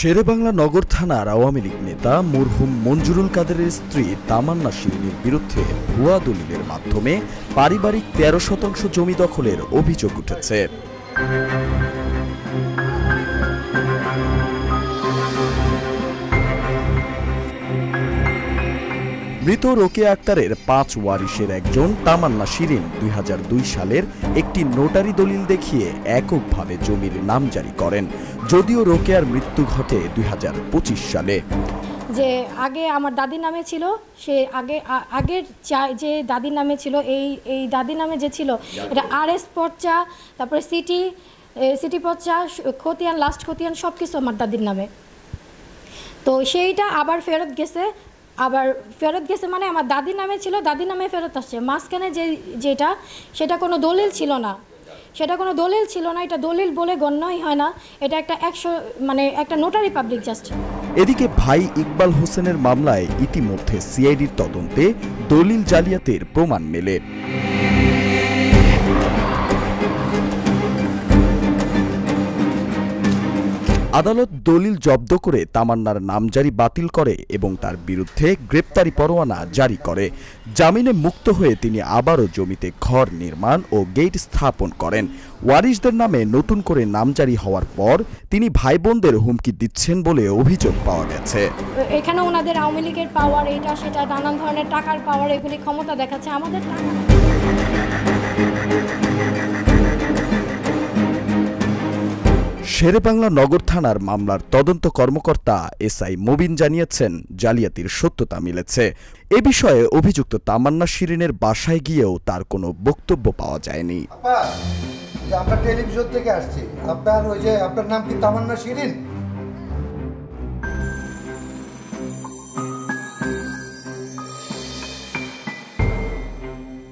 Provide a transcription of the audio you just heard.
শেরেবাংলা নগর থানার আওয়ামী লীগ নেতা মরহুম মঞ্জুরুল কাদেরের স্ত্রী তামান্না শিরিনের বিরুদ্ধে ভুয়া দলিলের মাধ্যমে পারিবারিক 13% জমি দখলের অভিযোগ উঠেছে। মৃত রোকেয়া আক্তারের 5 ওয়ারিশের একজন তামান্না শিরিন 2002 সালের একটি নোটারি দলিল দেখিয়ে এককভাবে জমির নামজারি করেন, যদিও রোকেয়ার মৃত্যু ঘটে 2025 সালে। যে আগে আমার দাদির নামে ছিল, সে আগের যে দাদির নামে ছিল, এই দাদির নামে যে ছিল এটা RS পর্চা, তারপরে সিটি পর্চা, খতিয়ান, লাস্ট খতিয়ান সব কিছু আমার দাদির নামে। তো সেইটা আবার ফেরত গেছে, মানে আমার দাদির নামে ছিল, দাদির নামে ফেরত আসছে। মাঝখানে সেটা কোনো দলিল ছিল না, এটা দলিল বলে গণ্যই হয় না, এটা একটা নোটারি পাবলিক জাস্ট। এদিকে ভাই ইকবাল হোসেনের মামলায় ইতিমধ্যে সিআইডির তদন্তে দলিল জালিয়াতির প্রমাণ মেলে। আদালত দলিল জব্দ করে তামান্নার নামজারি বাতিল করে এবং তার বিরুদ্ধে গ্রেপ্তারি পরোয়ানা জারি করে। জামিনে মুক্ত হয়ে তিনি আবারও জমিতে ঘর নির্মাণ ও গেট স্থাপন করেন। ওয়ারিশদের নামে নতুন করে নামজারি হওয়ার পর তিনি ভাই বোনদের হুমকি দিচ্ছেন বলে অভিযোগ পাওয়া গেছে। এখানে ওনাদের আওয়ামী লীগের পাওয়ার, এটা সেটা নানান ধরনের টাকার পাওয়ার, এগুলি ক্ষমতা দেখাচ্ছে আমাদের। শেরেবাংলা নগর থানার মামলার তদন্ত কর্মকর্তা SI মুবিন জানিয়েছেন, জালিয়াতির সত্যতা মিলেছে। এ বিষয়ে অভিযুক্ত তামান্না শিরিনের বাসায় গিয়েও তার কোনো বক্তব্য পাওয়া যায়নি। আমরা টেলিভিশন থেকে আসছি, আপনার নাম কি তামান্না শিরিন?